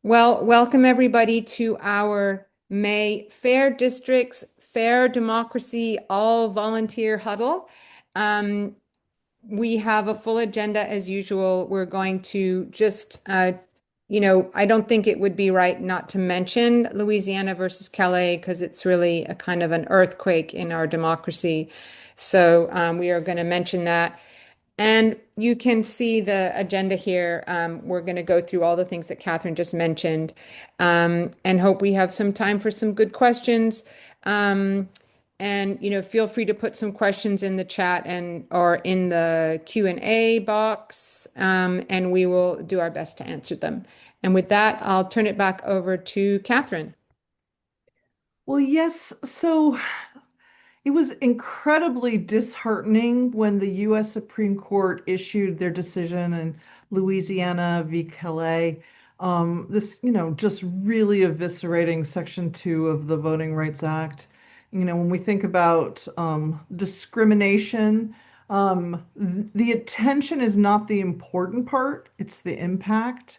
Well, welcome everybody to our May Fair Districts, Fair Democracy, All Volunteer Huddle. Um, we have a full agenda as usual. We're going to I don't think it would be right not to mention Louisiana versus Calais because it's really a kind of an earthquake in our democracy. So we are going to mention that. And you can see the agenda here. We're going to go through all the things that Catherine just mentioned, and hope we have some time for some good questions. Um, and feel free to put some questions in the chat and or in the Q&A box, and we will do our best to answer them. And with that, I'll turn it back over to Catherine. Well, yes. So it was incredibly disheartening when the U.S. Supreme Court issued their decision in Louisiana v. Calais. Just really eviscerating Section 2 of the Voting Rights Act. When we think about discrimination, the attention is not the important part, it's the impact.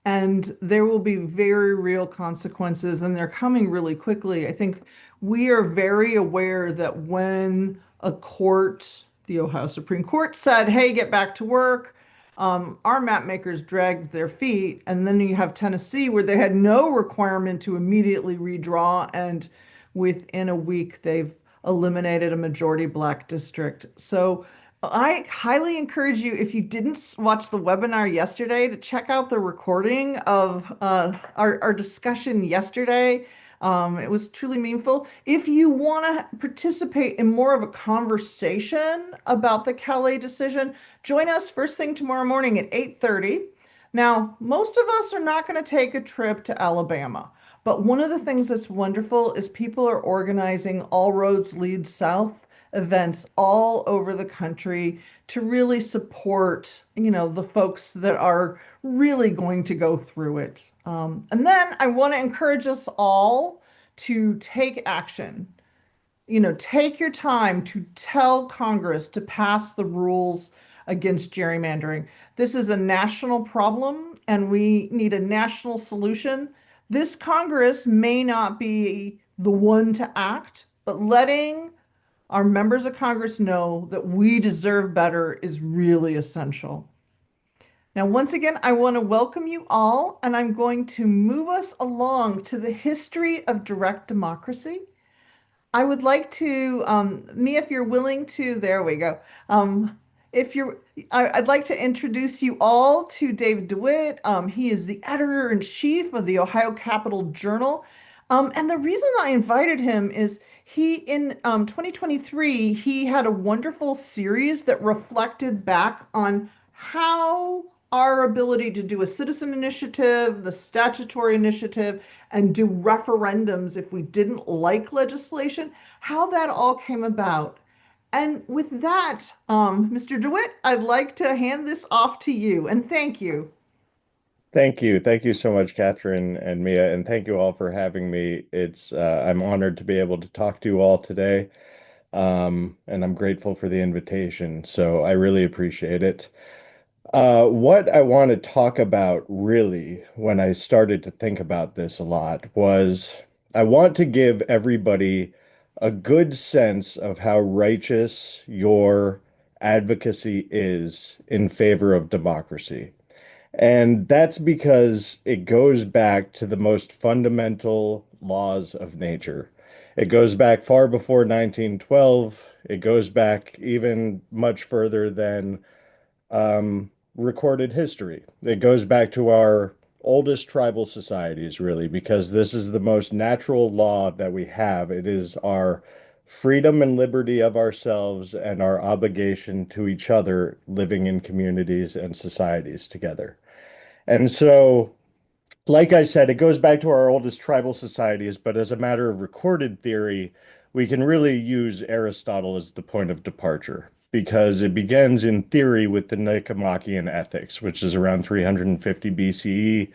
And there will be very real consequences, and they're coming really quickly. I think we are very aware that when a court, the Ohio Supreme Court, said, hey, get back to work, our map makers dragged their feet. And then you have Tennessee, where they had no requirement to immediately redraw, and within a week, they've eliminated a majority Black district. So I highly encourage you, if you didn't watch the webinar yesterday, to check out the recording of our discussion yesterday. It was truly meaningful. If you want to participate in more of a conversation about the Calais decision, join us first thing tomorrow morning at 8:30. Now, most of us are not going to take a trip to Alabama, but one of the things that's wonderful is people are organizing All Roads Lead South events all over the country to really support, the folks that are really going to go through it. And then I want to encourage us all to take action. Take your time to tell Congress to pass the rules against gerrymandering. This is a national problem and we need a national solution. This Congress may not be the one to act, but letting our members of Congress know that we deserve better is really essential. Now, once again, I want to welcome you all, and I'm going to move us along to the history of direct democracy. I would like to, Mia, if you're willing to, there we go. If you're, I'd like to introduce you all to David DeWitt. He is the editor-in-chief of the Ohio Capital Journal. And the reason I invited him is in 2023, he had a wonderful series that reflected back on how our ability to do a citizen initiative, the statutory initiative, and do referendums if we didn't like legislation, how that all came about. And with that, Mr. DeWitt, I'd like to hand this off to you, and thank you. Thank you. Thank you so much, Catherine and Mia, and thank you all for having me. I'm honored to be able to talk to you all today, and I'm grateful for the invitation. So I really appreciate it. What I want to talk about really, when I started to think about this a lot, was I want to give everybody a good sense of how righteous your advocacy is in favor of democracy. And that's because it goes back to the most fundamental laws of nature. It goes back far before 1912. It goes back even much further than recorded history. It goes back to our oldest tribal societies, really, because this is the most natural law that we have. It is our freedom and liberty of ourselves and our obligation to each other living in communities and societies together. And so, like I said, it goes back to our oldest tribal societies, but as a matter of recorded theory, we can really use Aristotle as the point of departure because it begins in theory with the Nicomachean Ethics, which is around 350 BCE,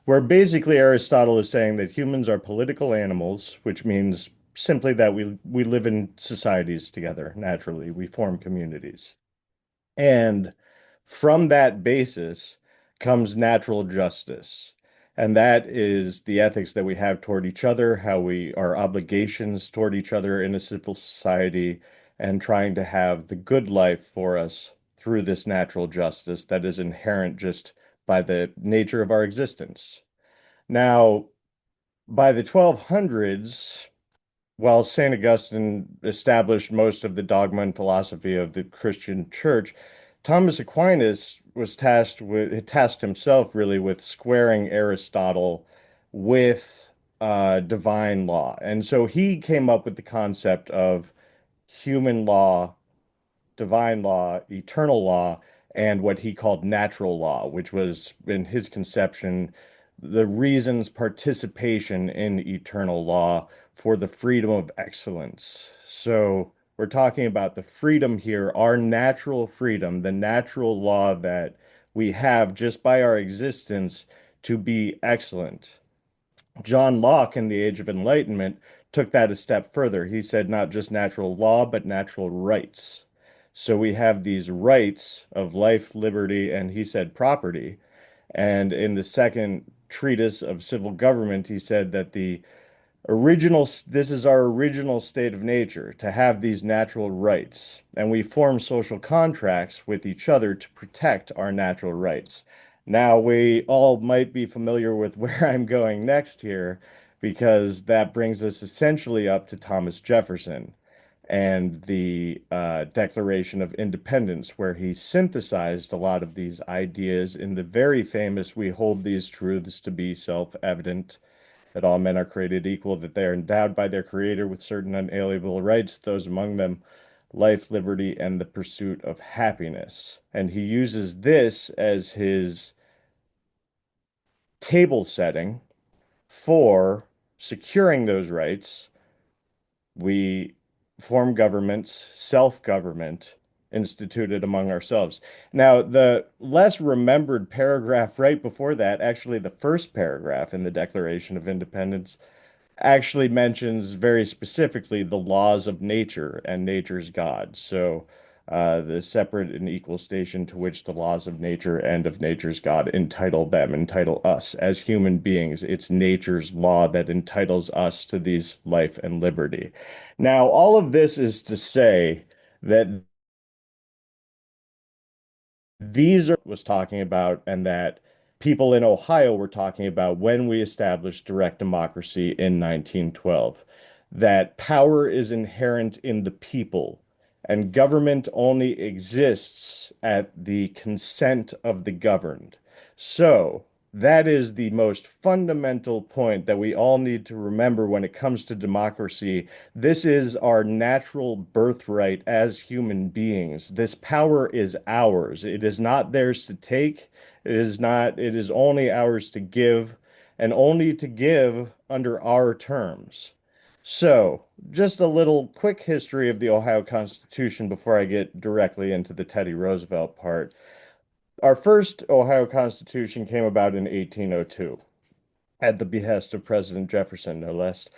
where basically Aristotle is saying that humans are political animals, which means simply that we live in societies together naturally. We form communities. And from that basis comes natural justice. And that is the ethics that we have toward each other, our obligations toward each other in a civil society, and trying to have the good life for us through this natural justice that is inherent just by the nature of our existence. Now, by the 1200s, while St. Augustine established most of the dogma and philosophy of the Christian church, Thomas Aquinas was tasked himself really with squaring Aristotle with divine law. And so he came up with the concept of human law, divine law, eternal law, and what he called natural law, which was, in his conception, the reason's participation in eternal law for the freedom of excellence. So we're talking about the freedom here, our natural freedom, the natural law that we have just by our existence to be excellent. John Locke, in the Age of Enlightenment, took that a step further. He said not just natural law, but natural rights. So we have these rights of life, liberty, and he said property. And in the second treatise of civil government, he said that this is our original state of nature, to have these natural rights. And we form social contracts with each other to protect our natural rights. Now, we all might be familiar with where I'm going next here, because that brings us essentially up to Thomas Jefferson and the Declaration of Independence, where he synthesized a lot of these ideas in the very famous "We hold these truths to be self-evident, that all men are created equal, that they are endowed by their Creator with certain unalienable rights, those among them life, liberty, and the pursuit of happiness." And he uses this as his table setting for securing those rights. We form governments, self-government, instituted among ourselves. Now, the less remembered paragraph right before that, actually the first paragraph in the Declaration of Independence, actually mentions very specifically the laws of nature and nature's God. So, the separate and equal station to which the laws of nature and of nature's God entitle us as human beings. It's nature's law that entitles us to these life and liberty. Now, all of this is to say that these are was talking about, and that people in Ohio were talking about when we established direct democracy in 1912, that power is inherent in the people and government only exists at the consent of the governed. So that is the most fundamental point that we all need to remember when it comes to democracy. This is our natural birthright as human beings. This power is ours. It is not theirs to take. It is only ours to give, and only to give under our terms. So, just a little quick history of the Ohio Constitution before I get directly into the Teddy Roosevelt part. Our first Ohio Constitution came about in 1802 at the behest of President Jefferson, no less,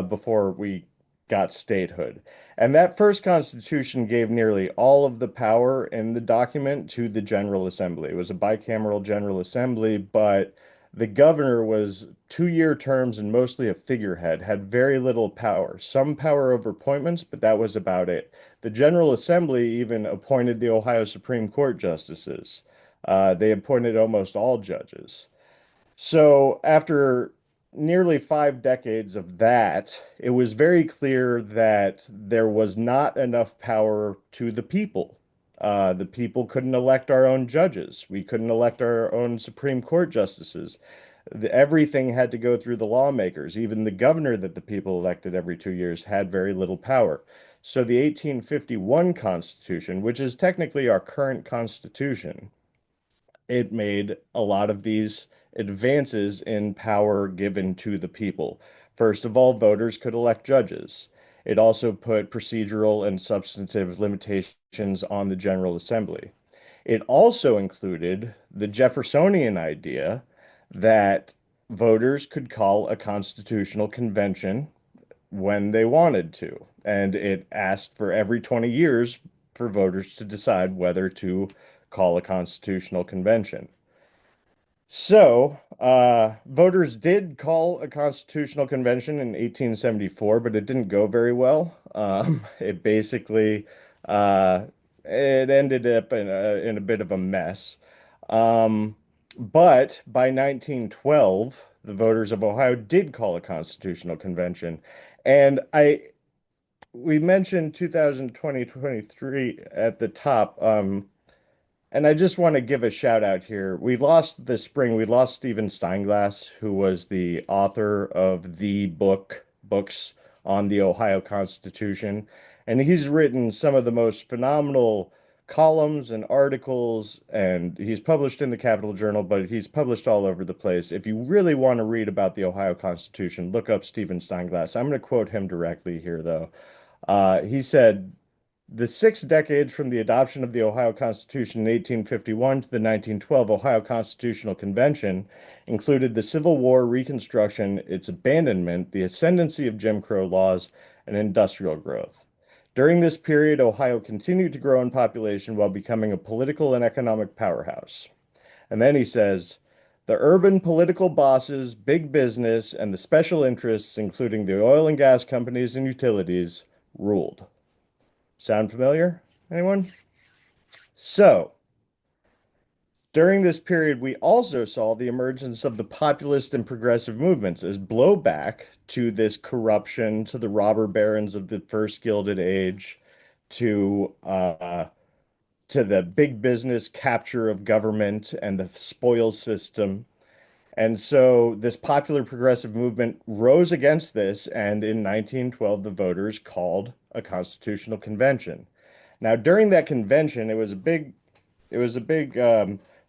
before we got statehood. And that first Constitution gave nearly all of the power in the document to the General Assembly. It was a bicameral General Assembly, but the governor was 2-year terms and mostly a figurehead, had very little power. Some power over appointments, but that was about it. The General Assembly even appointed the Ohio Supreme Court justices. They appointed almost all judges. So, after nearly 5 decades of that, it was very clear that there was not enough power to the people. The people couldn't elect our own judges. We couldn't elect our own Supreme Court justices. Everything had to go through the lawmakers. Even the governor that the people elected every 2 years had very little power. So, the 1851 Constitution, which is technically our current Constitution, it made a lot of these advances in power given to the people. First of all, voters could elect judges. It also put procedural and substantive limitations on the General Assembly. It also included the Jeffersonian idea that voters could call a constitutional convention when they wanted to. And it asked for every 20 years for voters to decide whether to call a constitutional convention. So, Voters did call a constitutional convention in 1874, but it didn't go very well. It basically it ended up in a bit of a mess. Um, but by 1912, the voters of Ohio did call a constitutional convention. And we mentioned 2023 at the top. And I just want to give a shout out here. We lost this spring, we lost Stephen Steinglass, who was the author of the books on the Ohio Constitution. And he's written some of the most phenomenal columns and articles, and he's published in the Capital Journal, but he's published all over the place. If you really want to read about the Ohio Constitution, look up Stephen Steinglass. I'm going to quote him directly here, though. He said, the 6 decades from the adoption of the Ohio Constitution in 1851 to the 1912 Ohio Constitutional Convention included the Civil War, Reconstruction, its abandonment, the ascendancy of Jim Crow laws, and industrial growth. During this period, Ohio continued to grow in population while becoming a political and economic powerhouse. And then he says, the urban political bosses, big business, and the special interests, including the oil and gas companies and utilities, ruled. Sound familiar? Anyone? So, during this period, we also saw the emergence of the populist and progressive movements as blowback to this corruption, to the robber barons of the first Gilded Age, to the big business capture of government and the spoils system. And so this popular progressive movement rose against this, and in 1912, the voters called a constitutional convention. Now, during that convention, it was a big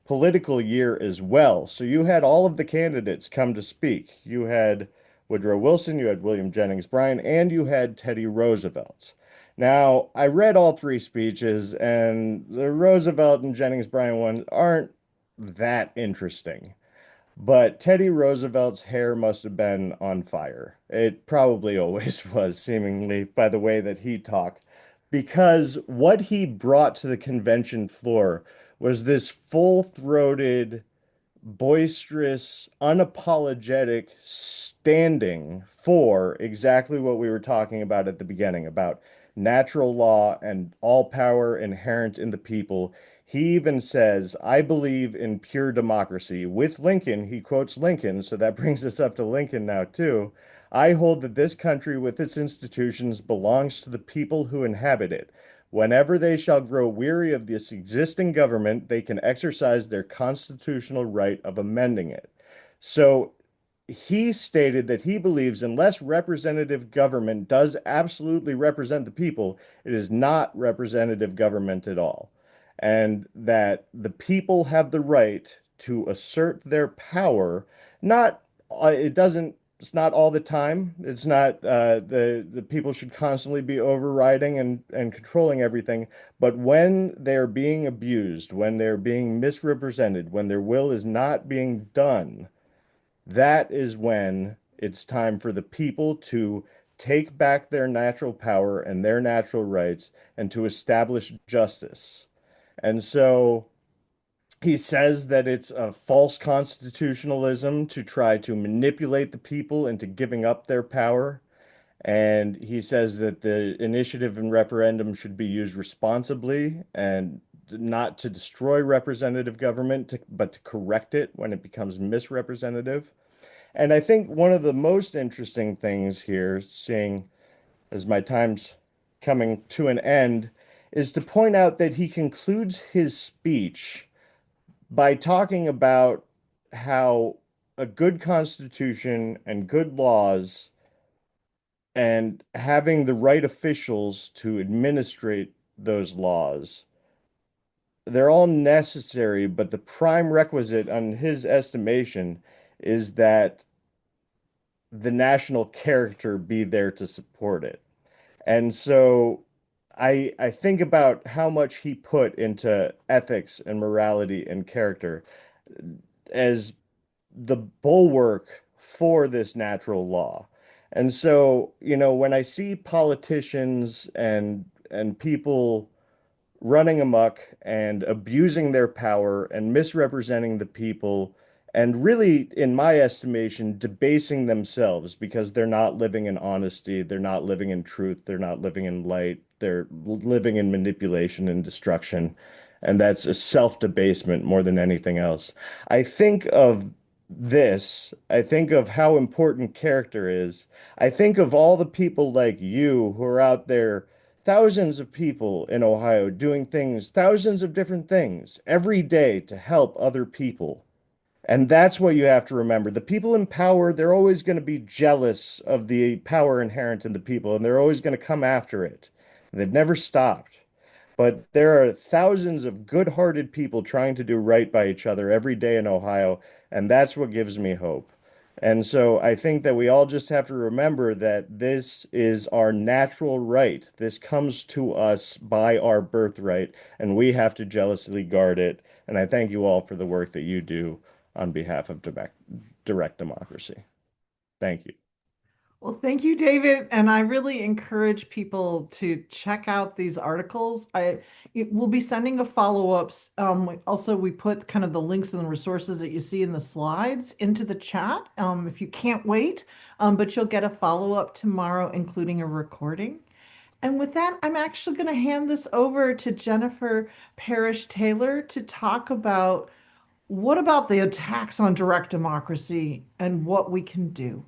political year as well. So you had all of the candidates come to speak. You had Woodrow Wilson, you had William Jennings Bryan, and you had Teddy Roosevelt. Now, I read all three speeches, and the Roosevelt and Jennings Bryan ones aren't that interesting. But Teddy Roosevelt's hair must have been on fire. It probably always was, seemingly, by the way that he talked, because what he brought to the convention floor was this full-throated, boisterous, unapologetic standing for exactly what we were talking about at the beginning, about natural law and all power inherent in the people. He even says, I believe in pure democracy. With Lincoln, he quotes Lincoln, so that brings us up to Lincoln now, too. I hold that this country with its institutions belongs to the people who inhabit it. Whenever they shall grow weary of this existing government, they can exercise their constitutional right of amending it. So he stated that he believes unless representative government does absolutely represent the people, it is not representative government at all. And that the people have the right to assert their power. Not, it doesn't, it's not all the time. It's not, the people should constantly be overriding and controlling everything. But when they're being abused, when they're being misrepresented, when their will is not being done, that is when it's time for the people to take back their natural power and their natural rights and to establish justice. And so he says that it's a false constitutionalism to try to manipulate the people into giving up their power. And he says that the initiative and referendum should be used responsibly and not to destroy representative government, but to correct it when it becomes misrepresentative. And I think one of the most interesting things here, seeing as my time's coming to an end, is to point out that he concludes his speech by talking about how a good constitution and good laws and having the right officials to administrate those laws, they're all necessary, but the prime requisite on his estimation is that the national character be there to support it. And so I think about how much he put into ethics and morality and character as the bulwark for this natural law. And so, when I see politicians and people running amok and abusing their power and misrepresenting the people and really, in my estimation, debasing themselves because they're not living in honesty, they're not living in truth, they're not living in light, they're living in manipulation and destruction. And that's a self-debasement more than anything else. I think of I think of how important character is. I think of all the people like you who are out there, thousands of people in Ohio doing things, thousands of different things every day to help other people. And that's what you have to remember. The people in power, they're always going to be jealous of the power inherent in the people, and they're always going to come after it. They've never stopped. But there are thousands of good-hearted people trying to do right by each other every day in Ohio, and that's what gives me hope. And so I think that we all just have to remember that this is our natural right. This comes to us by our birthright, and we have to jealously guard it. And I thank you all for the work that you do on behalf of direct democracy. Thank you. Well, thank you, David. And I really encourage people to check out these articles. We'll be sending a follow-ups. Also, we put kind of the links and the resources that you see in the slides into the chat if you can't wait. But you'll get a follow-up tomorrow, including a recording. And with that, I'm actually going to hand this over to Jennifer Parrish Taylor to talk about what about the attacks on direct democracy and what we can do.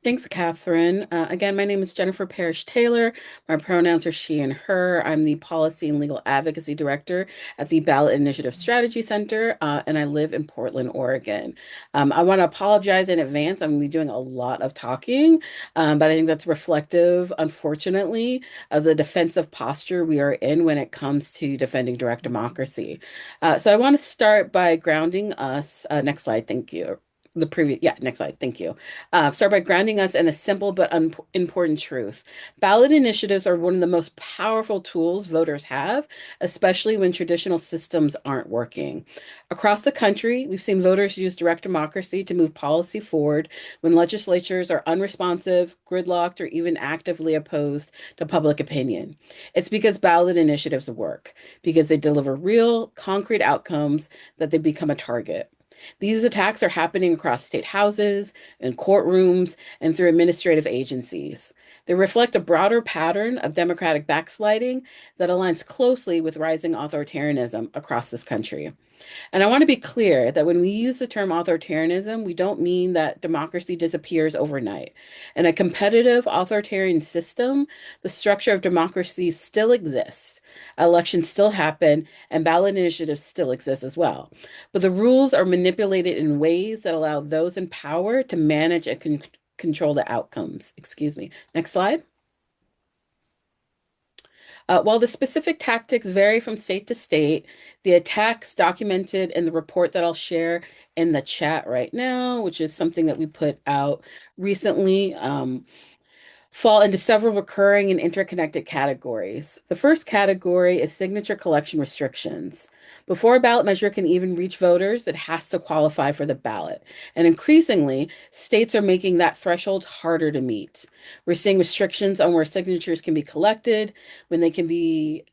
Thanks, Catherine. Again, my name is Jennifer Parrish Taylor. My pronouns are she and her. I'm the Policy and Legal Advocacy Director at the Ballot Initiative Strategy Center, and I live in Portland, Oregon. I want to apologize in advance. I'm going to be doing a lot of talking, but I think that's reflective, unfortunately, of the defensive posture we are in when it comes to defending direct democracy. So I want to start by grounding us. Next slide, thank you. Next slide. Thank you. Start by grounding us in a simple but important truth. Ballot initiatives are one of the most powerful tools voters have, especially when traditional systems aren't working. Across the country, we've seen voters use direct democracy to move policy forward when legislatures are unresponsive, gridlocked, or even actively opposed to public opinion. It's because ballot initiatives work, because they deliver real, concrete outcomes that they become a target. These attacks are happening across state houses, in courtrooms, and through administrative agencies. They reflect a broader pattern of democratic backsliding that aligns closely with rising authoritarianism across this country. And I want to be clear that when we use the term authoritarianism, we don't mean that democracy disappears overnight. In a competitive authoritarian system, the structure of democracy still exists. Elections still happen, and ballot initiatives still exist as well. But the rules are manipulated in ways that allow those in power to manage and control the outcomes. Excuse me. Next slide. While the specific tactics vary from state to state, the attacks documented in the report that I'll share in the chat right now, which is something that we put out recently, fall into several recurring and interconnected categories. The first category is signature collection restrictions. Before a ballot measure can even reach voters, it has to qualify for the ballot. And increasingly, states are making that threshold harder to meet. We're seeing restrictions on where signatures can be collected, when they can be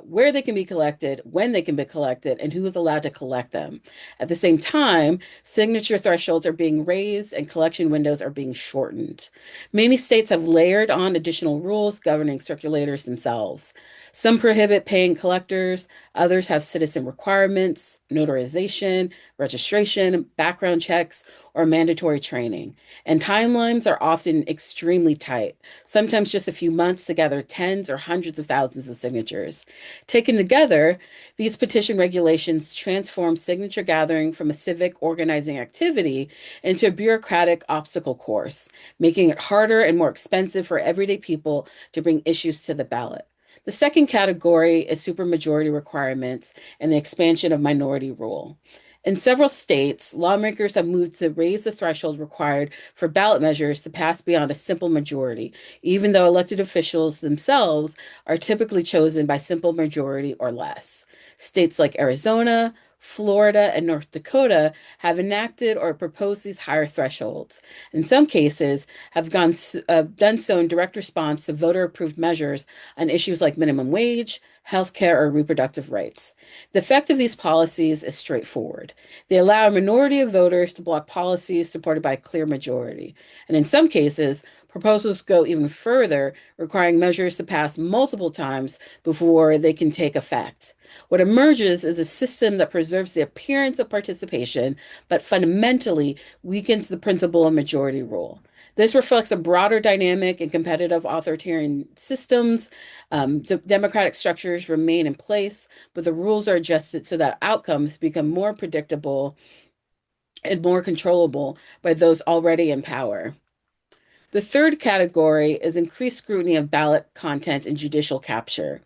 where they can be collected, when they can be collected, and who is allowed to collect them. At the same time, signature thresholds are being raised and collection windows are being shortened. Many states have layered on additional rules governing circulators themselves. Some prohibit paying collectors, others have citizen requirements, notarization, registration, background checks, or mandatory training. And timelines are often extremely tight, sometimes just a few months to gather tens or hundreds of thousands of signatures. Taken together, these petition regulations transform signature gathering from a civic organizing activity into a bureaucratic obstacle course, making it harder and more expensive for everyday people to bring issues to the ballot. The second category is supermajority requirements and the expansion of minority rule. In several states, lawmakers have moved to raise the threshold required for ballot measures to pass beyond a simple majority, even though elected officials themselves are typically chosen by simple majority or less. States like Arizona, Florida, and North Dakota have enacted or proposed these higher thresholds. In some cases, have done so in direct response to voter-approved measures on issues like minimum wage, healthcare, or reproductive rights. The effect of these policies is straightforward. They allow a minority of voters to block policies supported by a clear majority. And in some cases, proposals go even further, requiring measures to pass multiple times before they can take effect. What emerges is a system that preserves the appearance of participation, but fundamentally weakens the principle of majority rule. This reflects a broader dynamic in competitive authoritarian systems. Democratic structures remain in place, but the rules are adjusted so that outcomes become more predictable and more controllable by those already in power. The third category is increased scrutiny of ballot content and judicial capture.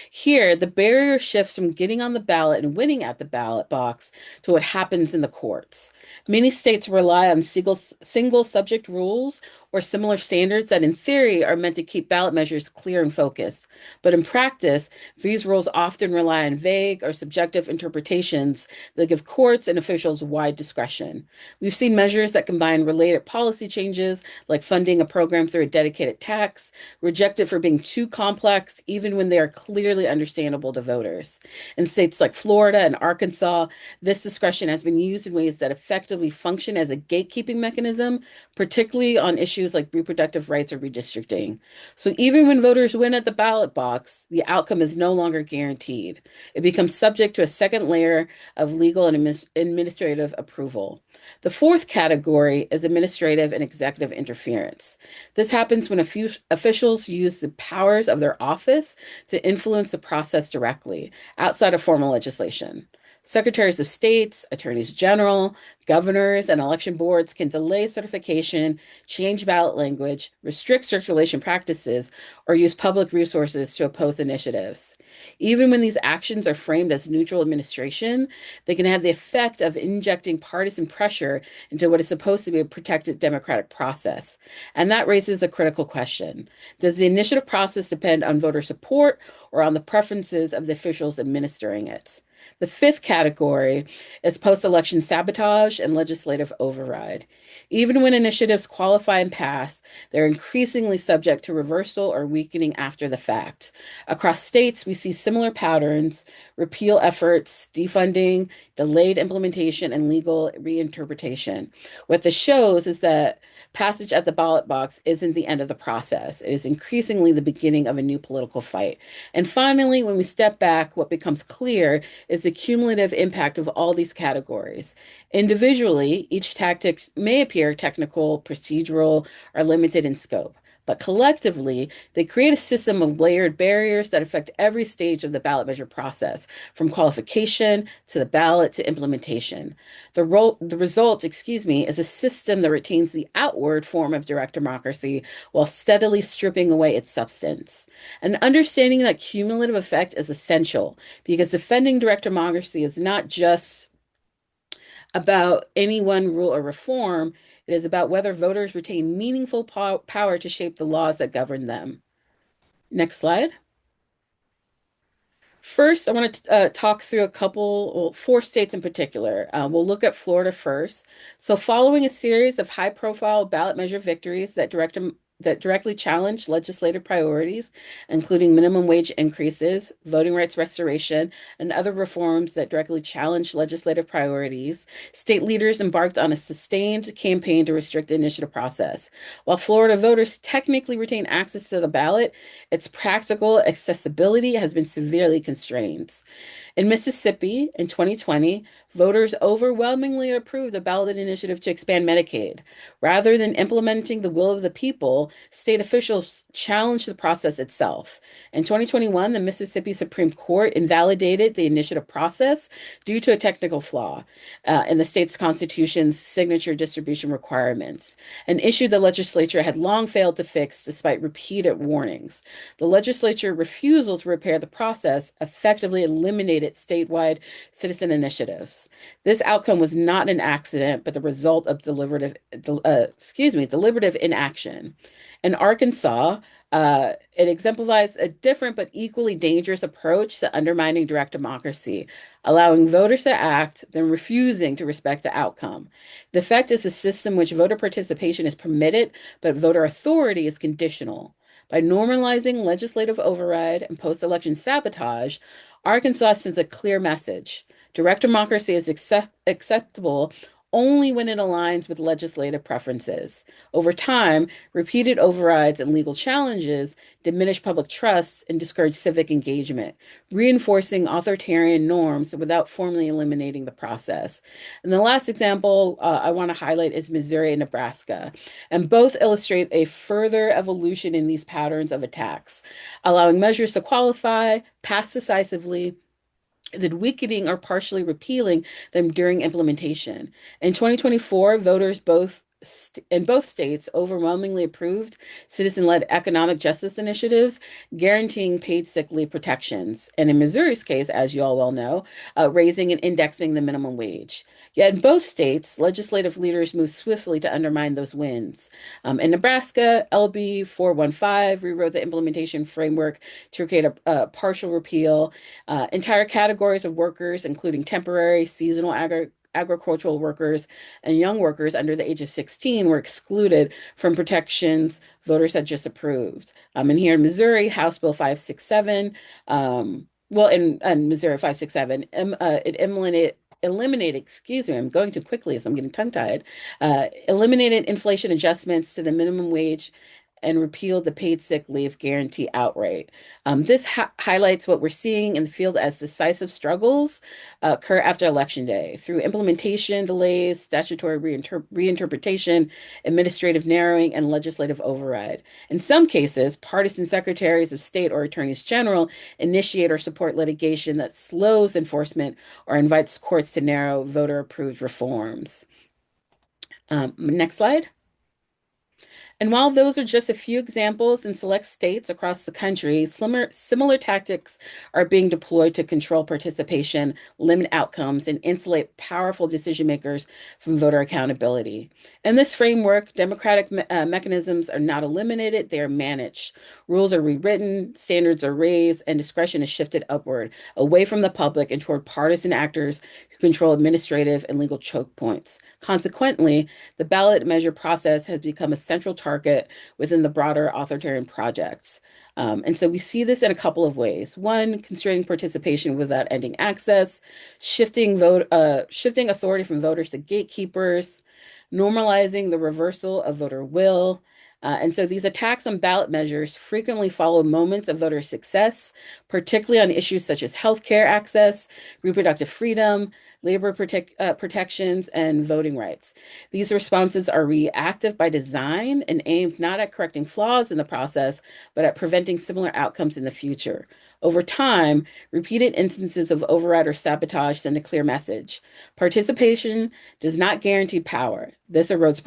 Here, the barrier shifts from getting on the ballot and winning at the ballot box to what happens in the courts. Many states rely on single subject rules or similar standards that in theory are meant to keep ballot measures clear and focused. But in practice, these rules often rely on vague or subjective interpretations that give courts and officials wide discretion. We've seen measures that combine related policy changes, like funding a program through a dedicated tax, rejected for being too complex, even when they are clearly understandable to voters. In states like Florida and Arkansas, this discretion has been used in ways that effectively function as a gatekeeping mechanism, particularly on issues like reproductive rights or redistricting. So even when voters win at the ballot box, the outcome is no longer guaranteed. It becomes subject to a second layer of legal and administrative approval. The fourth category is administrative and executive interference. This happens when a few officials use the powers of their office to influence the process directly, outside of formal legislation. Secretaries of states, attorneys general, governors, and election boards can delay certification, change ballot language, restrict circulation practices, or use public resources to oppose initiatives. Even when these actions are framed as neutral administration, they can have the effect of injecting partisan pressure into what is supposed to be a protected democratic process. And that raises a critical question. Does the initiative process depend on voter support or on the preferences of the officials administering it? The fifth category is post-election sabotage and legislative override. Even when initiatives qualify and pass, they're increasingly subject to reversal or weakening after the fact. Across states, we see similar patterns: repeal efforts, defunding, delayed implementation, and legal reinterpretation. What this shows is that passage at the ballot box isn't the end of the process. It is increasingly the beginning of a new political fight. And finally, when we step back, what becomes clear is the cumulative impact of all these categories. Individually, each tactic may appear technical, procedural, or limited in scope. But collectively, they create a system of layered barriers that affect every stage of the ballot measure process, from qualification to the ballot to implementation. The result, is a system that retains the outward form of direct democracy while steadily stripping away its substance. And understanding that cumulative effect is essential, because defending direct democracy is not just about any one rule or reform. It is about whether voters retain meaningful power to shape the laws that govern them. Next slide. First, I want to talk through four states in particular. We'll look at Florida first. So following a series of high-profile ballot measure victories that directly challenge legislative priorities, including minimum wage increases, voting rights restoration, and other reforms that directly challenge legislative priorities, state leaders embarked on a sustained campaign to restrict the initiative process. While Florida voters technically retain access to the ballot, its practical accessibility has been severely constrained. In Mississippi, in 2020, voters overwhelmingly approved the ballot initiative to expand Medicaid. Rather than implementing the will of the people, state officials challenged the process itself. In 2021, the Mississippi Supreme Court invalidated the initiative process due to a technical flaw in the state's constitution's signature distribution requirements, an issue the legislature had long failed to fix despite repeated warnings. The legislature's refusal to repair the process effectively eliminated statewide citizen initiatives. This outcome was not an accident, but the result of deliberative inaction. In Arkansas, it exemplifies a different but equally dangerous approach to undermining direct democracy, allowing voters to act, then refusing to respect the outcome. The effect is a system in which voter participation is permitted, but voter authority is conditional. By normalizing legislative override and post-election sabotage, Arkansas sends a clear message. Direct democracy is acceptable only when it aligns with legislative preferences. Over time, repeated overrides and legal challenges diminish public trust and discourage civic engagement, reinforcing authoritarian norms without formally eliminating the process. And the last example I want to highlight is Missouri and Nebraska, and both illustrate a further evolution in these patterns of attacks, allowing measures to qualify, pass decisively, then weakening or partially repealing them during implementation. In 2024, voters in both states overwhelmingly approved citizen-led economic justice initiatives guaranteeing paid sick leave protections. And in Missouri's case, as you all well know, raising and indexing the minimum wage. Yet in both states, legislative leaders moved swiftly to undermine those wins. In Nebraska, LB 415 rewrote the implementation framework to create a partial repeal. Entire categories of workers, including temporary, seasonal agricultural workers and young workers under the age of 16, were excluded from protections voters had just approved. And here in Missouri, House Bill 567, in Missouri 567, it eliminated, excuse me, I'm going too quickly as I'm getting tongue-tied, eliminated inflation adjustments to the minimum wage and repealed the paid sick leave guarantee outright. This highlights what we're seeing in the field as decisive struggles occur after Election Day through implementation delays, statutory reinterpretation, administrative narrowing, and legislative override. In some cases, partisan secretaries of state or attorneys general initiate or support litigation that slows enforcement or invites courts to narrow voter-approved reforms. Next slide. And while those are just a few examples in select states across the country, similar tactics are being deployed to control participation, limit outcomes, and insulate powerful decision makers from voter accountability. In this framework, democratic mechanisms are not eliminated, they are managed. Rules are rewritten, standards are raised, and discretion is shifted upward, away from the public and toward partisan actors who control administrative and legal choke points. Consequently, the ballot measure process has become a central target within the broader authoritarian projects. And so we see this in a couple of ways. One, constraining participation without ending access, shifting authority from voters to gatekeepers, normalizing the reversal of voter will. And so these attacks on ballot measures frequently follow moments of voter success, particularly on issues such as healthcare access, reproductive freedom, labor protections, and voting rights. These responses are reactive by design and aimed not at correcting flaws in the process, but at preventing similar outcomes in the future. Over time, repeated instances of override or sabotage send a clear message. Participation does not guarantee power. This erodes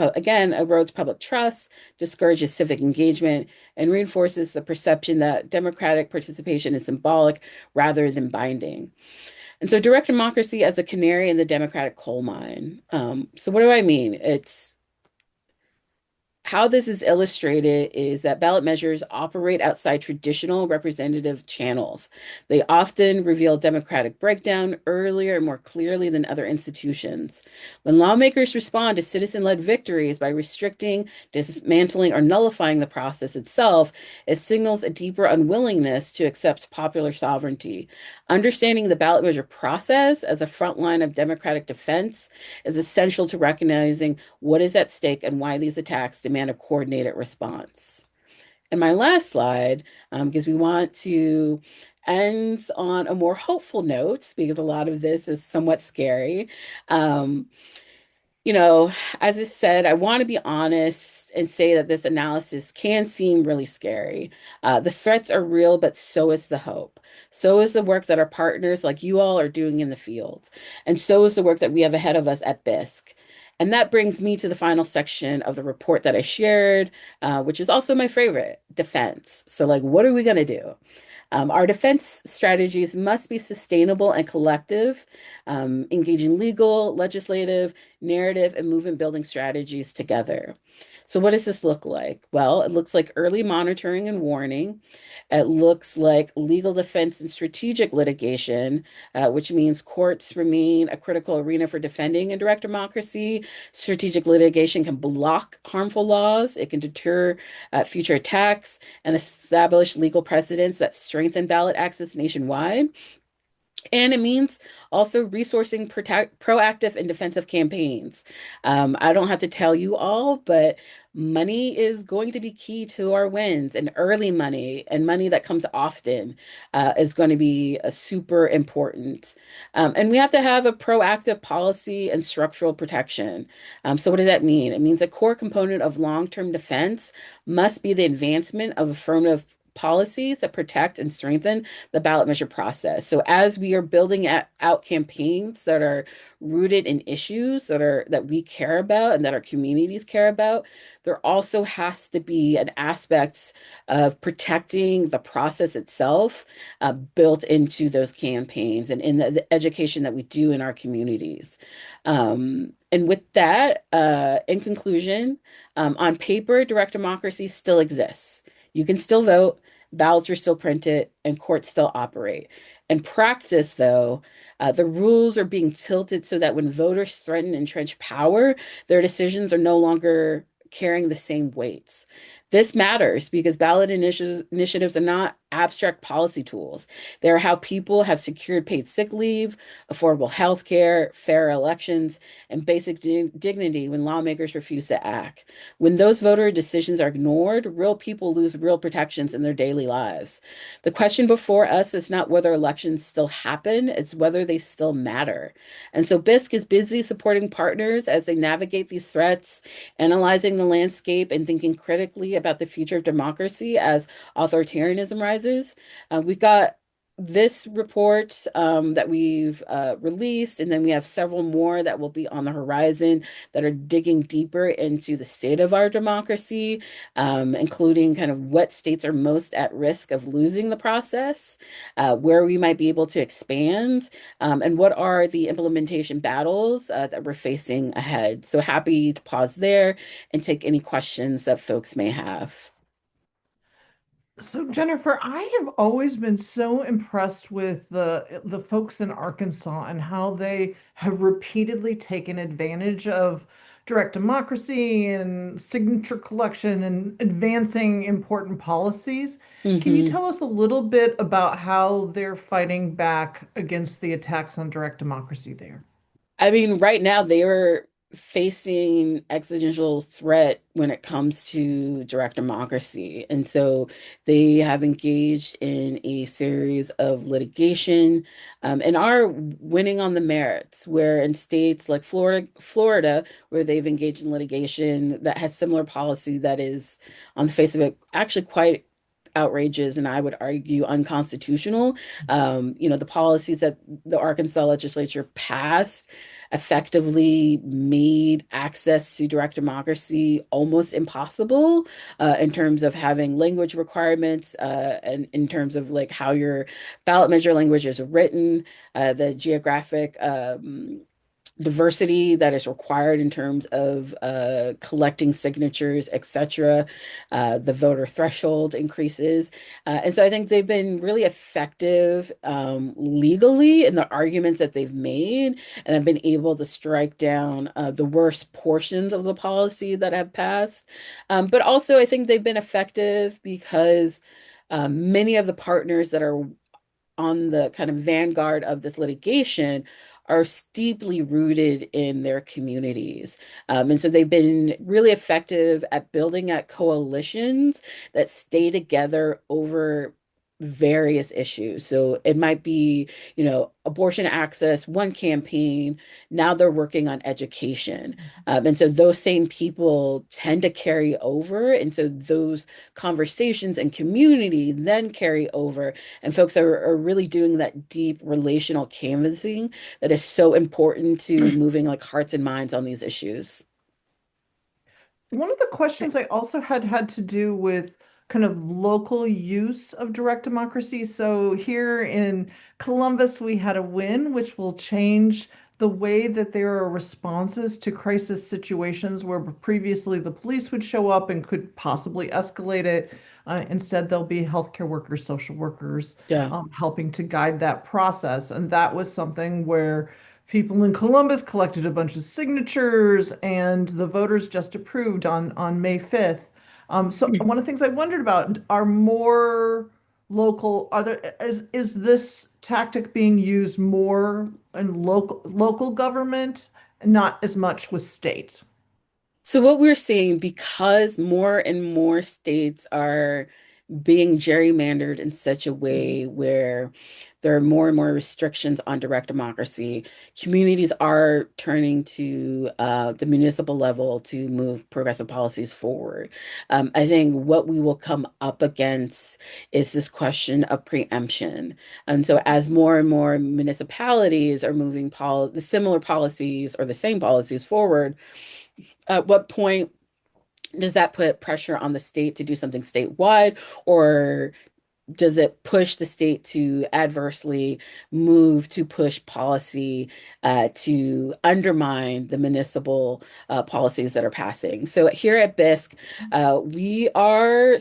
public trust, discourages civic engagement, and reinforces the perception that democratic participation is symbolic rather than binding. And so direct democracy as a canary in the democratic coal mine. So what do I mean? How this is illustrated is that ballot measures operate outside traditional representative channels. They often reveal democratic breakdown earlier and more clearly than other institutions. When lawmakers respond to citizen-led victories by restricting, dismantling, or nullifying the process itself, it signals a deeper unwillingness to accept popular sovereignty. Understanding the ballot measure process as a front line of democratic defense is essential to recognizing what is at stake and why these attacks demand a coordinated response. And my last slide, because we want to end on a more hopeful note, because a lot of this is somewhat scary. As I said, I want to be honest and say that this analysis can seem really scary. The threats are real, but so is the hope. So is the work that our partners like you all are doing in the field. And so is the work that we have ahead of us at BISC. And that brings me to the final section of the report that I shared, which is also my favorite, defense. So what are we going to do? Our defense strategies must be sustainable and collective, engaging legal, legislative, narrative, and movement building strategies together. So what does this look like? Well, it looks like early monitoring and warning. It looks like legal defense and strategic litigation, which means courts remain a critical arena for defending a direct democracy. Strategic litigation can block harmful laws. It can deter future attacks and establish legal precedents that strengthen ballot access nationwide. And it means also resourcing proactive and defensive campaigns. I don't have to tell you all, but money is going to be key to our wins, and early money and money that comes often is going to be super important. And we have to have a proactive policy and structural protection. So, what does that mean? It means a core component of long-term defense must be the advancement of affirmative policies that protect and strengthen the ballot measure process. So as we are building out campaigns that are rooted in issues that we care about and that our communities care about, there also has to be an aspect of protecting the process itself built into those campaigns and in the education that we do in our communities. And with that, in conclusion, on paper, direct democracy still exists. You can still vote, ballots are still printed, and courts still operate. In practice, though, the rules are being tilted so that when voters threaten entrenched power, their decisions are no longer carrying the same weights. This matters because ballot initiatives are not abstract policy tools. They're how people have secured paid sick leave, affordable health care, fair elections, and basic dignity when lawmakers refuse to act. When those voter decisions are ignored, real people lose real protections in their daily lives. The question before us is not whether elections still happen, it's whether they still matter. And so BISC is busy supporting partners as they navigate these threats, analyzing the landscape, and thinking critically about the future of democracy as authoritarianism rises. We've got this report that we've released, and then we have several more that will be on the horizon that are digging deeper into the state of our democracy, including kind of what states are most at risk of losing the process, where we might be able to expand, and what are the implementation battles that we're facing ahead. So happy to pause there and take any questions that folks may have. So Jennifer, I have always been so impressed with the folks in Arkansas and how they have repeatedly taken advantage of direct democracy and signature collection and advancing important policies. Can you Mhm. tell us a little bit about how they're fighting back against the attacks on direct democracy there? I mean, right now they are facing existential threat when it comes to direct democracy. And so they have engaged in a series of litigation and are winning on the merits, where in states like Florida, where they've engaged in litigation that has similar policy that is on the face of it actually quite outrageous and I would argue unconstitutional. The policies that the Arkansas legislature passed effectively made access to direct democracy almost impossible in terms of having language requirements and in terms of like how your ballot measure language is written, the geographic diversity that is required in terms of collecting signatures, etc. The voter threshold increases. And so I think they've been really effective legally in the arguments that they've made and have been able to strike down the worst portions of the policy that have passed. But also, I think they've been effective because many of the partners that are on the kind of vanguard of this litigation are steeply rooted in their communities. And so they've been really effective at building at coalitions that stay together over various issues. So it might be, abortion access, one campaign. Now they're working on education. And so those same people tend to carry over. And so those conversations and community then carry over. And folks are really doing that deep relational canvassing that is so important to moving like hearts and minds on these issues. One of the questions I also had to do with kind of local use of direct democracy. So here in Columbus, we had a win, which will change the way that there are responses to crisis situations where previously the police would show up and could possibly escalate it. Instead, there'll be healthcare workers, social workers Yeah. helping to guide that process. And that was something where people in Columbus collected a bunch of signatures and the voters just approved on May 5th. So one of the things I wondered about are more local, is this tactic being used more in local government and not as much with state? So what we're seeing, because more and more states are being gerrymandered in such a way where there are more and more restrictions on direct democracy, communities are turning to the municipal level to move progressive policies forward. I think what we will come up against is this question of preemption. And so as more and more municipalities are moving the similar policies or the same policies forward, at what point does that put pressure on the state to do something statewide, or does it push the state to adversely move to push policy to undermine the municipal policies that are passing? So here at BISC, we are,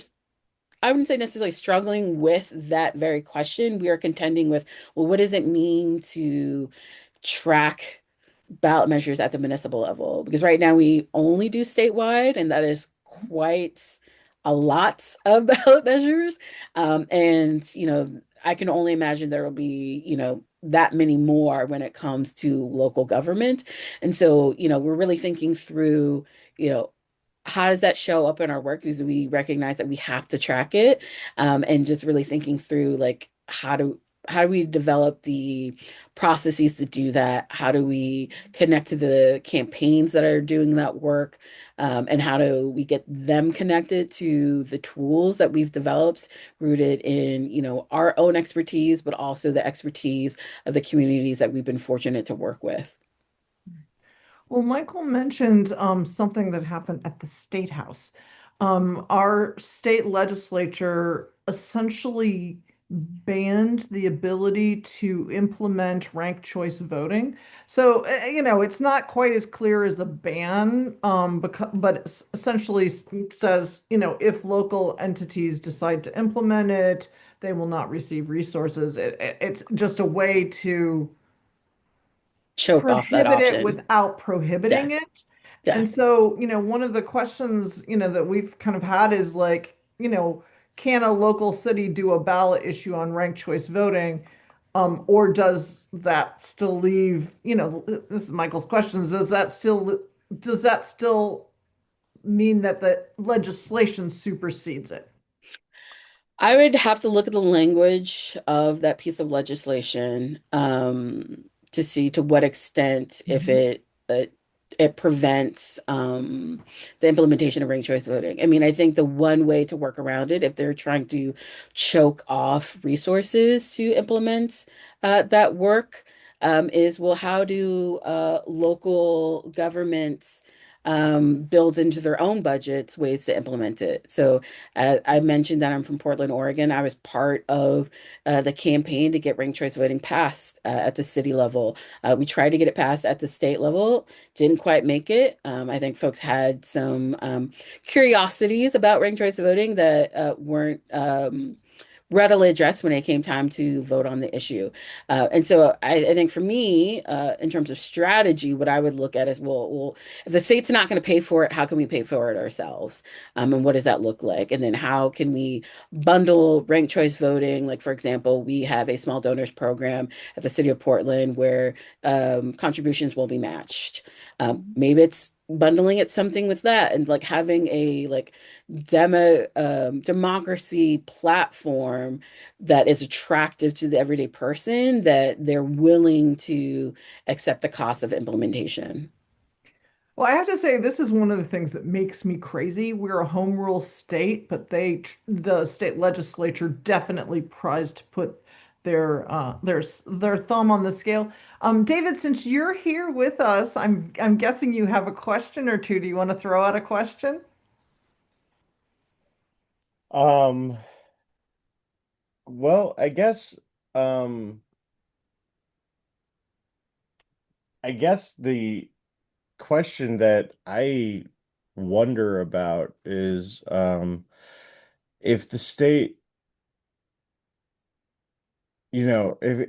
I wouldn't say necessarily struggling with that very question. We are contending with, well, what does it mean to track ballot measures at the municipal level? Because right now we only do statewide, and that is quite a lot of ballot measures. And, I can only imagine there will be, that many more when it comes to local government. And so, we're really thinking through, you know, how does that show up in our work? Because we recognize that we have to track it, and just really thinking through like how do we develop the processes to do that? How do we connect to the campaigns that are doing that work? And how do we get them connected to the tools that we've developed, rooted in, our own expertise, but also the expertise of the communities that we've been fortunate to work with. Well, Michael mentioned something that happened at the State House. Our state legislature essentially banned the ability to implement ranked choice voting. So, it's not quite as clear as a ban, but it essentially says, if local entities decide to implement it, they will not receive resources. It's just a way to Choke off that prohibit it option. without Yeah, prohibiting it. yeah. And so, one of the questions, that we've kind of had is like, can a local city do a ballot issue on ranked choice voting? Or does that still leave, this is Michael's question, does that still mean that the legislation supersedes it? I would have to look at the language of that piece of legislation, to see to what extent, if Mhm. it prevents the implementation of ranked choice voting. I mean, I think the one way to work around it, if they're trying to choke off resources to implement that work, is, well, how do local governments build into their own budgets ways to implement it? So I mentioned that I'm from Portland, Oregon. I was part of the campaign to get ranked choice voting passed at the city level. We tried to get it passed at the state level, didn't quite make it. I think folks had some curiosities about ranked choice voting that weren't readily addressed when it came time to vote on the issue. And so I think for me, in terms of strategy, what I would look at is, well, if the state's not going to pay for it, how can we pay for it ourselves? And what does that look like? And then how can we bundle ranked choice voting? Like, for example, we have a small donors program at the city of Portland where contributions will be matched. Maybe it's bundling it something with that, and like having a like democracy platform that is attractive to the everyday person, that they're willing to accept the cost of implementation. Well, I have to say, this is one of the things that makes me crazy. We're a home rule state, but the state legislature definitely tries to put their thumb on the scale. David, since you're here with us, I'm guessing you have a question or two. Do you want to throw out a question? Um, well, um, I guess the question that I wonder about is if the state, if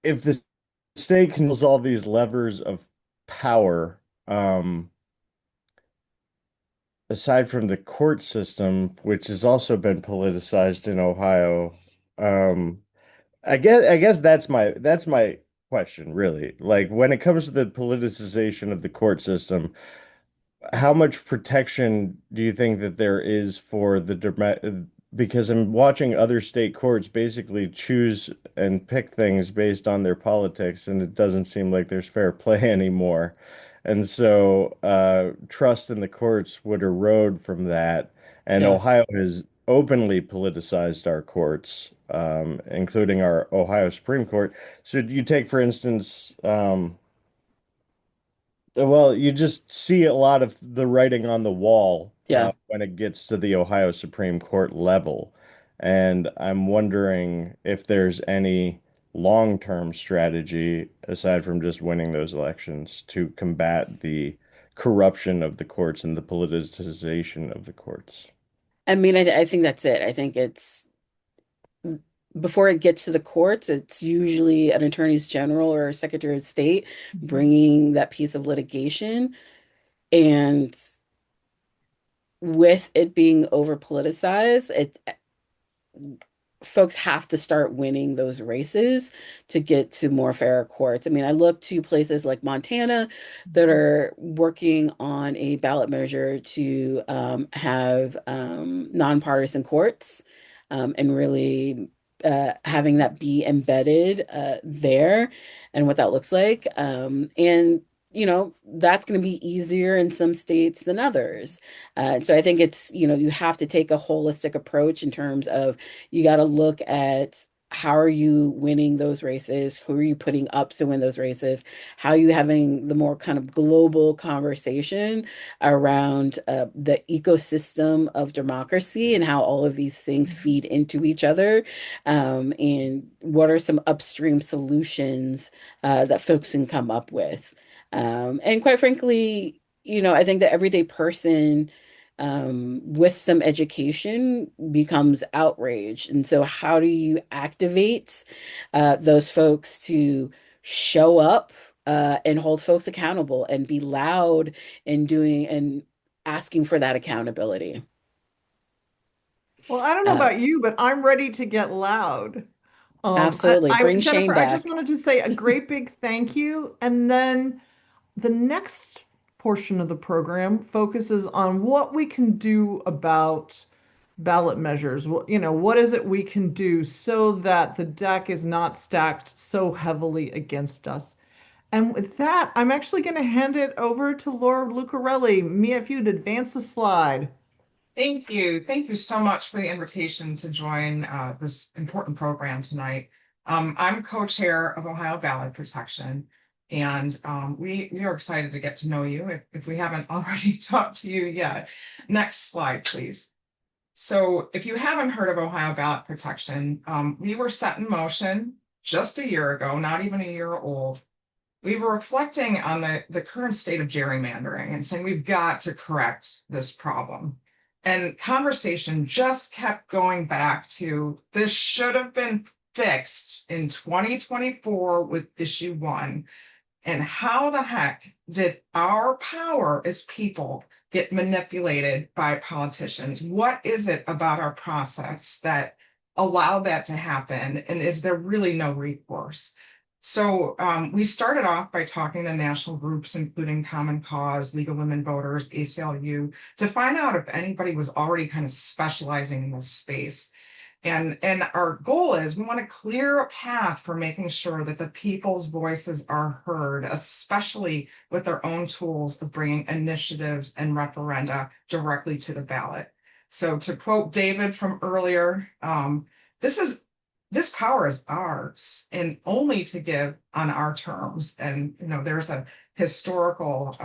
the state can use all these levers of power, aside from the court system, which has also been politicized in Ohio, um, I guess that's my question, really. Like when it comes to the politicization of the court system, how much protection do you think that there is for the because I'm watching other state courts basically choose and pick things based on their politics, and it doesn't seem like there's fair play anymore. And so trust in the courts would erode from that. And Yeah. Ohio has openly politicized our courts, including our Ohio Supreme Court. So you take, for instance, well, you just see a lot of the writing on the wall Yeah. when it gets to the Ohio Supreme Court level. And I'm wondering if there's any long-term strategy aside from just winning those elections to combat the corruption of the courts and the politicization of the courts. I mean, I think that's it. I think it's before it gets to the courts, it's usually an attorney's general or a secretary of state bringing that piece of litigation. And with it being over politicized, it folks have to start winning those races to get to more fair courts. I mean, I look to places like Montana that are working on a ballot measure to have nonpartisan courts and really having that be embedded there and what that looks like. And that's going to be easier in some states than others. So I think it's, you have to take a holistic approach in terms of you got to look at how are you winning those races? Who are you putting up to win those races? How are you having the more kind of global conversation around the ecosystem of democracy and how all of these things feed into each other? And what are some upstream solutions that folks can come up with? And quite frankly, I think the everyday person with some education becomes outraged. And so, how do you activate those folks to show up and hold folks accountable and be loud in doing and asking for that accountability? Well, I don't know Uh, about you, but I'm ready to get loud. Absolutely. Bring shame Jennifer, I just back. wanted to say a great big thank you. And then the next portion of the program focuses on what we can do about ballot measures. What is it we can do so that the deck is not stacked so heavily against us? And with that, I'm actually going to hand it over to Laura Lucarelli. Mia, if you'd advance the slide. Thank you. Thank you so much for the invitation to join this important program tonight. I'm co-chair of Ohio Ballot Protection, and we are excited to get to know you if we haven't already talked to you yet. Next slide, please. So if you haven't heard of Ohio Ballot Protection, we were set in motion just a year ago, not even a year old. We were reflecting on the current state of gerrymandering and saying we've got to correct this problem. And conversation just kept going back to this should have been fixed in 2024 with issue 1. And how the heck did our power as people get manipulated by politicians? What is it about our process that allowed that to happen? And is there really no recourse? So we started off by talking to national groups, including Common Cause, League of Women Voters, ACLU, to find out if anybody was already kind of specializing in this space. And our goal is we want to clear a path for making sure that the people's voices are heard, especially with their own tools of bringing initiatives and referenda directly to the ballot. So to quote David from earlier, this power is ours and only to give on our terms. And there's a historical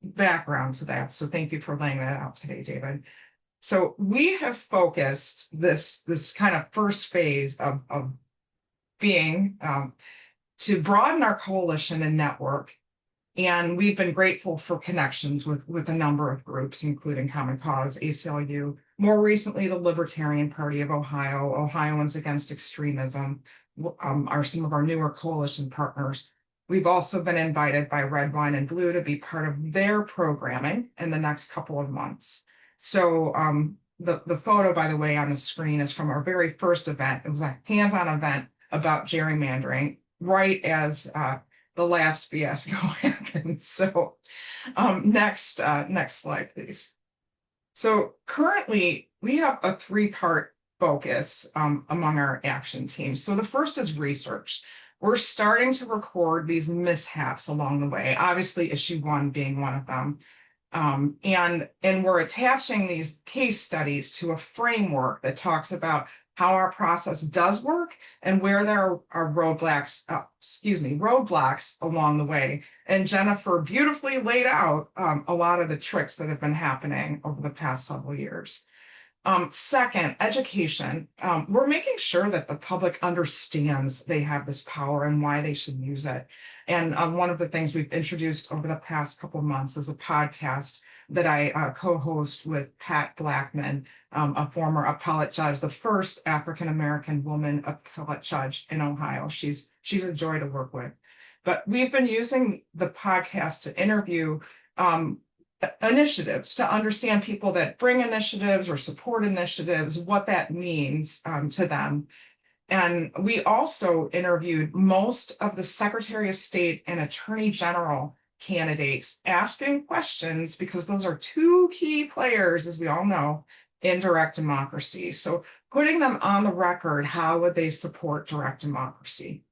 background to that. So thank you for laying that out today, David. So we have focused this kind of first phase of being to broaden our coalition and network. And we've been grateful for connections with a number of groups, including Common Cause, ACLU, more recently, the Libertarian Party of Ohio, Ohioans Against Extremism, are some of our newer coalition partners. We've also been invited by Red, Wine, and Blue to be part of their programming in the next couple of months. So the photo, by the way, on the screen is from our very first event. It was a hands-on event about gerrymandering, right as the last fiasco happened. So next slide, please. So currently, we have a three-part focus among our action teams. So the first is research. We're starting to record these mishaps along the way, obviously issue 1 being one of them. And we're attaching these case studies to a framework that talks about how our process does work and where there are roadblocks along the way. And Jennifer beautifully laid out a lot of the tricks that have been happening over the past several years. Second, education. We're making sure that the public understands they have this power and why they should use it. And one of the things we've introduced over the past couple of months is a podcast that I co-host with Pat Blackman, a former appellate judge, the first African-American woman appellate judge in Ohio. She's a joy to work with. But we've been using the podcast to interview initiatives, to understand people that bring initiatives or support initiatives, what that means to them. And we also interviewed most of the Secretary of State and Attorney General candidates, asking questions, because those are two key players, as we all know, in direct democracy. So putting them on the record, how would they support direct democracy?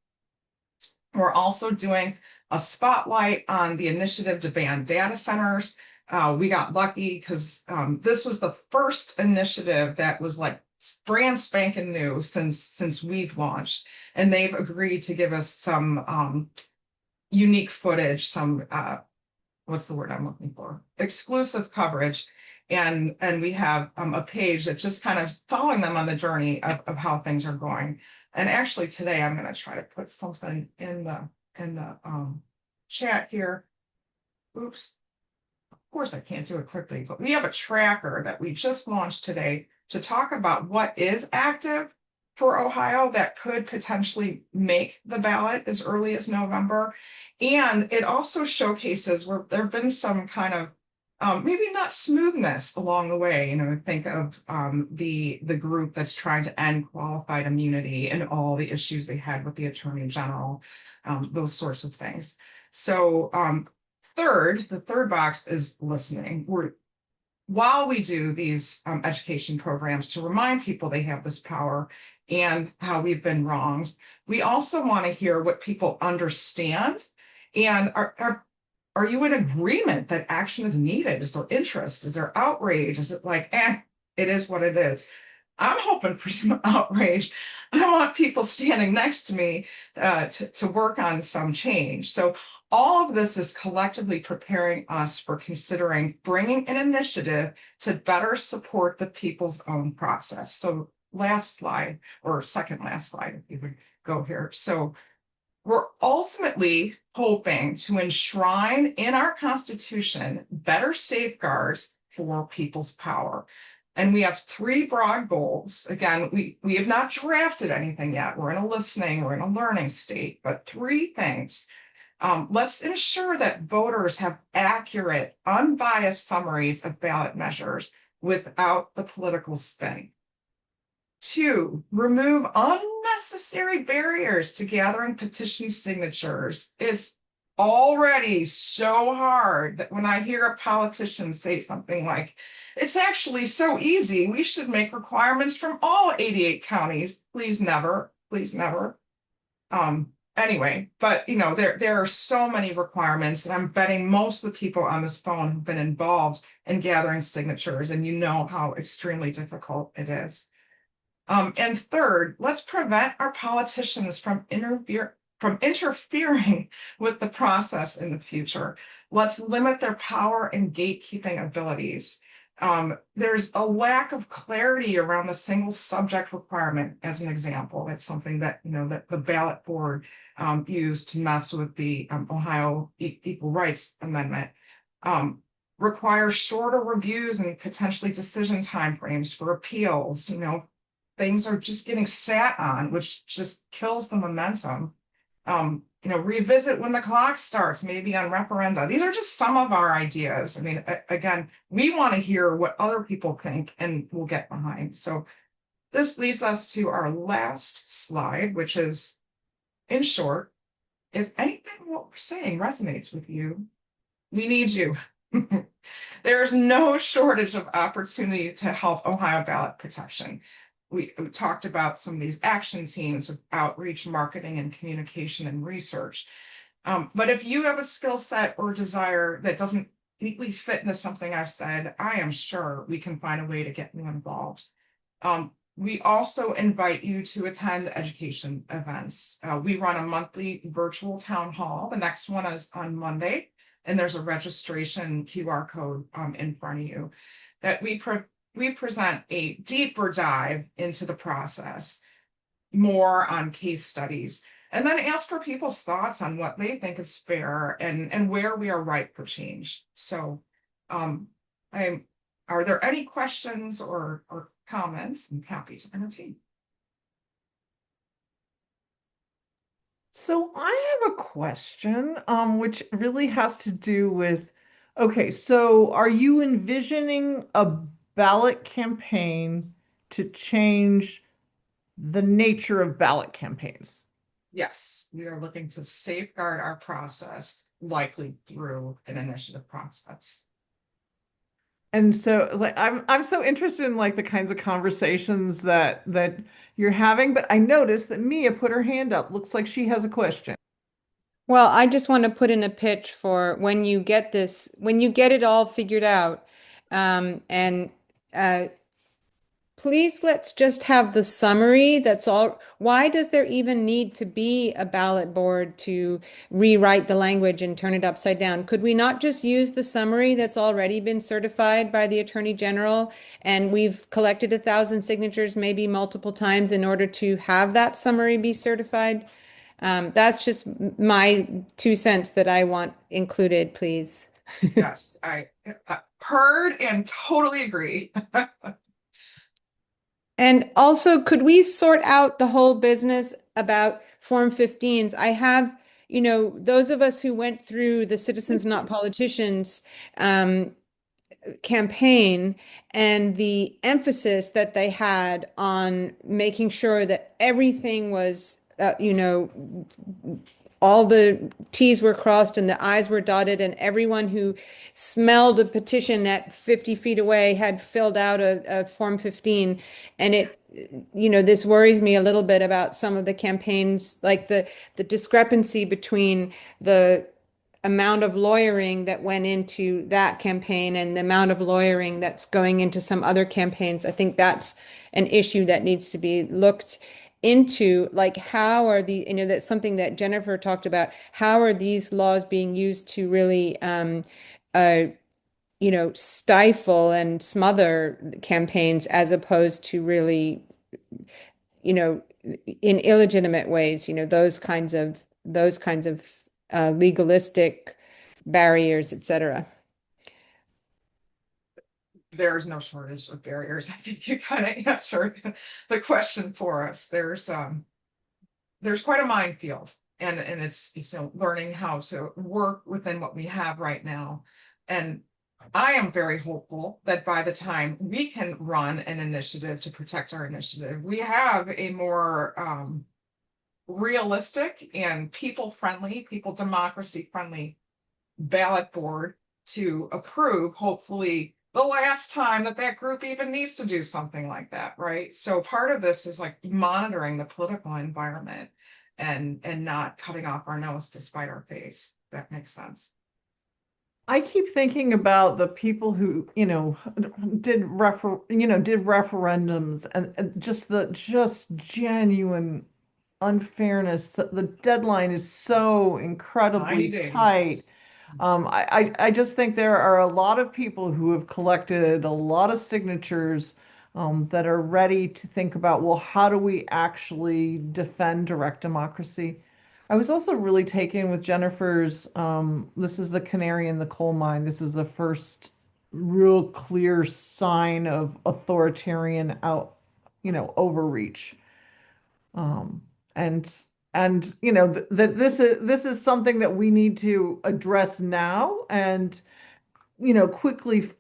We're also doing a spotlight on the initiative to ban data centers. We got lucky because this was the first initiative that was like brand spanking new since we've launched, and they've agreed to give us some unique footage, some what's the word I'm looking for? Exclusive coverage. And we have a page that just kind of following them on the journey of how things are going. And actually today I'm going to try to put something in the chat here. Oops. Of course I can't do it quickly, but we have a tracker that we just launched today to talk about what is active for Ohio that could potentially make the ballot as early as November. And it also showcases where there have been some kind of maybe not smoothness along the way. You know, think of the group that's trying to end qualified immunity and all the issues they had with the Attorney General, those sorts of things. So the third box is listening. While we do these education programs to remind people they have this power and how we've been wronged, we also want to hear what people understand. And are you in agreement that action is needed? Is there interest? Is there outrage? Is it like, it is what it is? I'm hoping for some outrage. I want people standing next to me to work on some change. So all of this is collectively preparing us for considering bringing an initiative to better support the people's own process. So last slide, or second last slide, if you would go here. So we're ultimately hoping to enshrine in our Constitution better safeguards for people's power. And we have three broad goals. Again, we have not drafted anything yet. We're in a listening, we're in a learning state, but three things. Let's ensure that voters have accurate, unbiased summaries of ballot measures without the political spin. 2, remove unnecessary barriers to gathering petition signatures. It's already so hard that when I hear a politician say something like, it's actually so easy, we should make requirements from all 88 counties. Please never, please never. Anyway, but you know, there are so many requirements, and I'm betting most of the people on this phone have been involved in gathering signatures, and you know how extremely difficult it is. And third, let's prevent our politicians from interfering with the process in the future. Let's limit their power and gatekeeping abilities. There's a lack of clarity around the single subject requirement, as an example. That's something that, that the ballot board used to mess with the Ohio Equal Rights Amendment. Requires shorter reviews and potentially decision timeframes for appeals. Things are just getting sat on, which just kills the momentum. Revisit when the clock starts, maybe on referenda. These are just some of our ideas. I mean, again, we want to hear what other people think and we'll get behind. So this leads us to our last slide, which is, in short, if anything what we're saying resonates with you, we need you. There is no shortage of opportunity to help Ohio Ballot Protection. We talked about some of these action teams of outreach, marketing, and communication and research. But if you have a skill set or desire that doesn't neatly fit into something I've said, I am sure we can find a way to get you involved. We also invite you to attend education events. We run a monthly virtual town hall. The next one is on Monday, and there's a registration QR code in front of you that we present a deeper dive into the process, more on case studies, and then ask for people's thoughts on what they think is fair and where we are ripe for change. So are there any questions or comments? I'm happy to entertain. So I have a question, which really has to do with, okay, so are you envisioning a ballot campaign to change the nature of ballot campaigns? Yes, we are looking to safeguard our process, likely through an initiative process. And so like I'm so interested in like the kinds of conversations that you're having, but I noticed that Mia put her hand up. Looks like she has a question. Well, I just want to put in a pitch for when you get this, when you get it all figured out, and please let's just have the summary. That's all. Why does there even need to be a ballot board to rewrite the language and turn it upside down? Could we not just use the summary that's already been certified by the Attorney General? And we've collected 1,000 signatures, maybe multiple times, in order to have that summary be certified. That's just my 2 cents that I want included, please. Yes, I heard and totally agree. And also, could we sort out the whole business about Form 15s? I have, those of us who went through the Citizens Not Politicians campaign and the emphasis that they had on making sure that everything was, all the T's were crossed and the I's were dotted, and everyone who smelled a petition at 50 feet away had filled out a Form 15. And this worries me a little bit about some of the campaigns, like the discrepancy between the amount of lawyering that went into that campaign and the amount of lawyering that's going into some other campaigns. I think that's an issue that needs to be looked into, like how are that's something that Jennifer talked about. How are these laws being used to really stifle and smother campaigns as opposed to really, in illegitimate ways, those kinds of legalistic barriers, etc. There's no shortage of barriers. I think you kind of answered the question for us. There's quite a minefield, and it's learning how to work within what we have right now. And I am very hopeful that by the time we can run an initiative to protect our initiative, we have a more realistic and people-friendly, people democracy-friendly ballot board to approve, hopefully the last time that group even needs to do something like that, right? So part of this is like monitoring the political environment and not cutting off our nose to spite our face. That makes sense. I keep thinking about the people who, did referendums and just genuine unfairness. The deadline is so incredibly 90 days. tight. I just think there are a lot of people who have collected a lot of signatures that are ready to think about, well, how do we actually defend direct democracy? I was also really taken with Jennifer's, this is the canary in the coal mine. This is the first real clear sign of authoritarian overreach. Um, and that this is something that we need to address now and quickly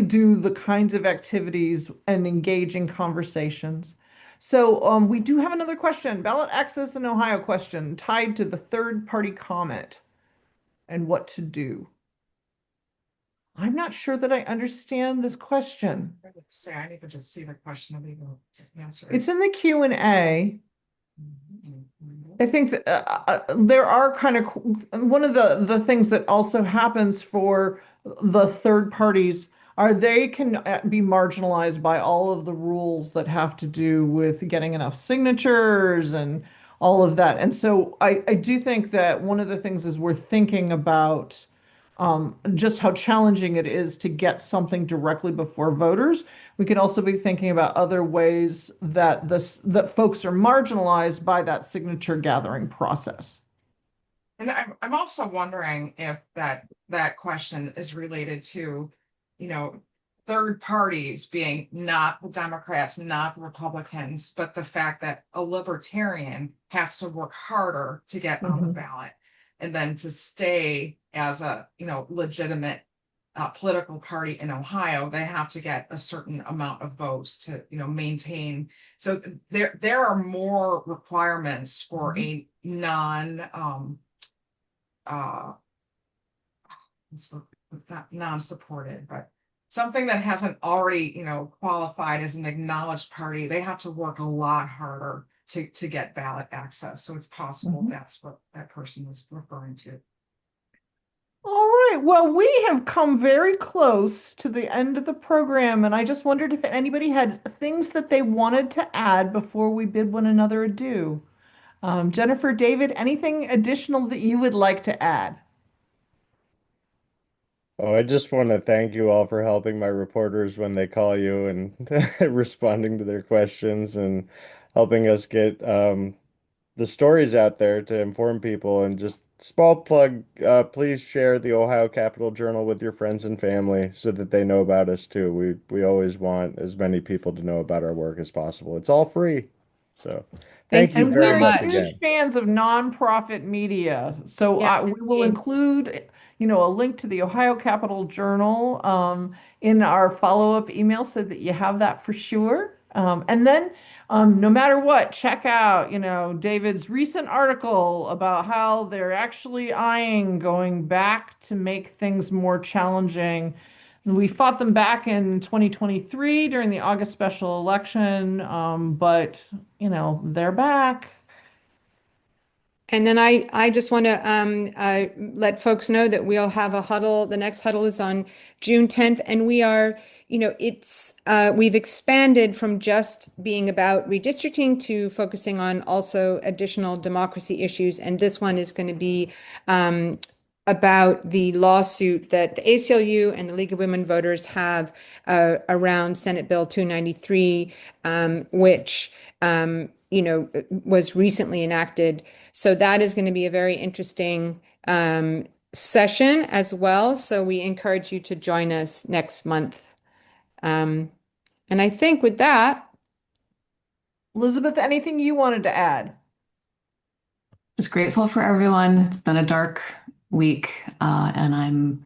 do the kinds of activities and engage in conversations. So we do have another question, ballot access in Ohio question tied to the third party comment and what to do. I'm not sure that I understand this question. I would say I need to just see the question to be able to answer It's it. in the Q&A. Mhm. I think that there are kind of one of the things that also happens for the third parties are they can be marginalized by all of the rules that have to do with getting enough signatures and all of that. And so I do think that one of the things is we're thinking about just how challenging it is to get something directly before voters. We could also be thinking about other ways that that folks are marginalized by that signature gathering process. And I'm also wondering if that question is related to, you know, third parties being not the Democrats, not the Republicans, but the fact that a libertarian has to work harder to get on the Mhm. ballot and then to stay as a, legitimate political party in Ohio, they have to get a certain amount of votes to, maintain. So there are more requirements for a uh, it's not non-supported, but something that hasn't already, qualified as an acknowledged party, they have to work a lot harder to get ballot access. So it's possible Mhm. that's what that person was referring to. All right. Well, we have come very close to the end of the program, and I just wondered if anybody had things that they wanted to add before we bid one another adieu. Jennifer, David, anything additional that you would like to add? Oh, I just want to thank you all for helping my reporters when they call you and responding to their questions and helping us get the stories out there to inform people. And just small plug, please share the Ohio Capital Journal with your friends and family so that they know about us too. We always want as many people to know about our work as possible. It's all free. So thank Thank you you And we very so are much much. huge again. fans of nonprofit media. So Yes, we will indeed. include, a link to the Ohio Capital Journal in our follow-up email so that you have that for sure. And then, no matter what, check out, David's recent article about how they're actually eyeing going back to make things more challenging. We fought them back in 2023 during the August special election, but they're back. And then I just want to let folks know that we'll have a huddle. The next huddle is on June 10th, and we are, we've expanded from just being about redistricting to focusing on also additional democracy issues. And this one is going to be about the lawsuit that the ACLU and the League of Women Voters have around Senate Bill 293, which was recently enacted. So that is going to be a very interesting session as well. So we encourage you to join us next month. And I think with that, Elizabeth, anything you wanted to add? Just grateful for everyone. It's been a dark week, and I'm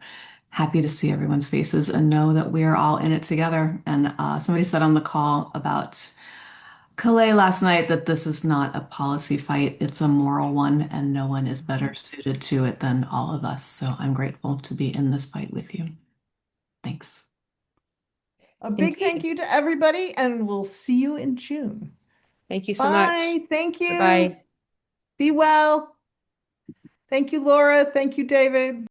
happy to see everyone's faces and know that we are all in it together. And somebody said on the call about Calais last night that this is not a policy fight, it's a moral one, and no one is better suited to it than all of us. So I'm grateful to be in this fight with you. Thanks. A big thank indeed. you to everybody, and we'll see you in June. Thank you so much. Bye. Thank you. Bye-bye. Be well. Thank you, Laura. Thank you, David.